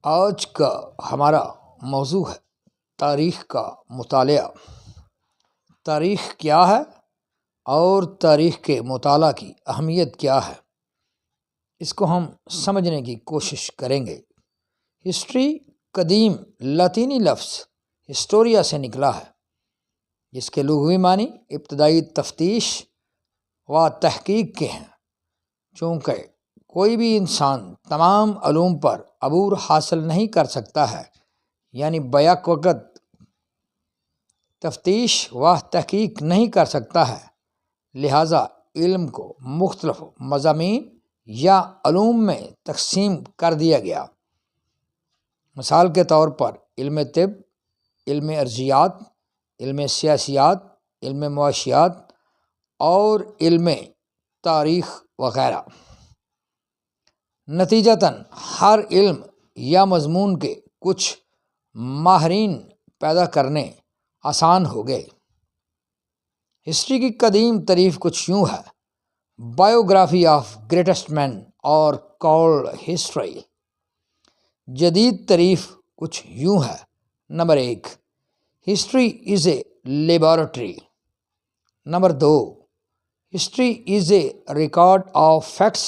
آج کا ہمارا موضوع ہے تاریخ کا مطالعہ۔ تاریخ کیا ہے اور تاریخ کے مطالعہ کی اہمیت کیا ہے، اس کو ہم سمجھنے کی کوشش کریں گے۔ ہسٹری قدیم لاطینی لفظ ہسٹوریا سے نکلا ہے، جس کے لغوی معنی ابتدائی تفتیش و تحقیق کے ہیں۔ چونکہ کوئی بھی انسان تمام علوم پر عبور حاصل نہیں کر سکتا ہے، یعنی بیک وقت تفتیش و تحقیق نہیں کر سکتا ہے، لہٰذا علم کو مختلف مضامین یا علوم میں تقسیم کر دیا گیا۔ مثال کے طور پر علم طب، علم ارضیات، علم سیاسیات، علم معاشیات اور علم تاریخ وغیرہ۔ نتیجتاً ہر علم یا مضمون کے کچھ ماہرین پیدا کرنے آسان ہو گئے۔ ہسٹری کی قدیم تعریف کچھ یوں ہے: بایوگرافی آف گریٹسٹ مین اور کالڈ ہسٹری۔ جدید تعریف کچھ یوں ہے: number 1، history is a laboratory. Number 2، history is a record of facts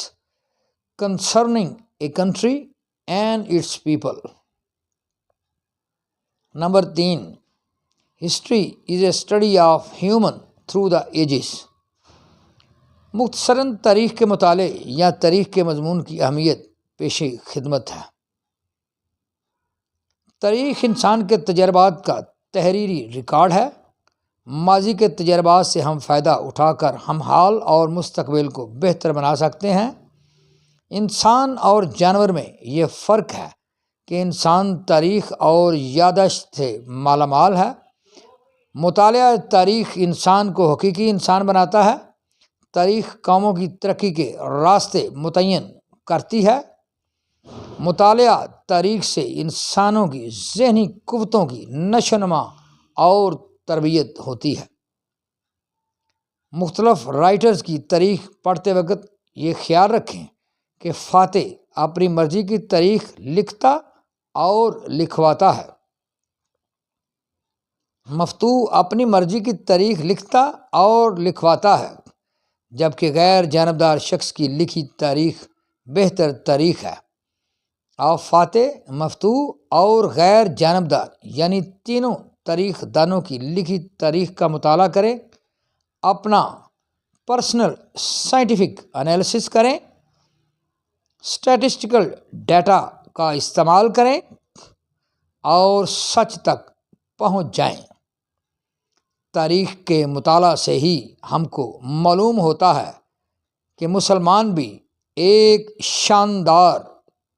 concerning a country and its people۔ Number 3، history is a study of human through the ages. مختصراً تاریخ کے مطالعے یا تاریخ کے مضمون کی اہمیت پیش خدمت ہے۔ تاریخ انسان کے تجربات کا تحریری ریکارڈ ہے۔ ماضی کے تجربات سے ہم فائدہ اٹھا کر ہم حال اور مستقبل کو بہتر بنا سکتے ہیں۔ انسان اور جانور میں یہ فرق ہے کہ انسان تاریخ اور یادداشت سے مالا مال ہے۔ مطالعہ تاریخ انسان کو حقیقی انسان بناتا ہے۔ تاریخ قوموں کی ترقی کے راستے متعین کرتی ہے۔ مطالعہ تاریخ سے انسانوں کی ذہنی قوتوں کی نشوونما اور تربیت ہوتی ہے۔ مختلف رائٹرز کی تاریخ پڑھتے وقت یہ خیال رکھیں کہ فاتح اپنی مرضی کی تاریخ لکھتا اور لکھواتا ہے، مفتوح اپنی مرضی کی تاریخ لکھتا اور لکھواتا ہے، جبکہ غیر جانبدار شخص کی لکھی تاریخ بہتر تاریخ ہے۔ آپ فاتح، مفتوح اور غیر جانبدار یعنی تینوں تاریخ دانوں کی لکھی تاریخ کا مطالعہ کریں، اپنا پرسنل سائنٹیفک انالیسس کریں، اسٹیٹسٹیکل ڈیٹا کا استعمال کریں اور سچ تک پہنچ جائیں۔ تاریخ کے مطالعہ سے ہی ہم کو معلوم ہوتا ہے کہ مسلمان بھی ایک شاندار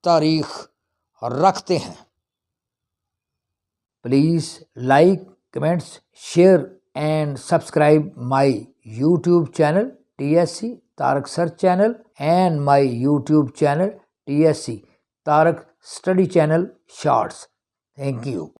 تاریخ رکھتے ہیں۔ Please like, comments, share and subscribe my YouTube channel TSC Tariq Search Channel and my YouTube channel TSC Tariq Study Channel Shorts. Thank you.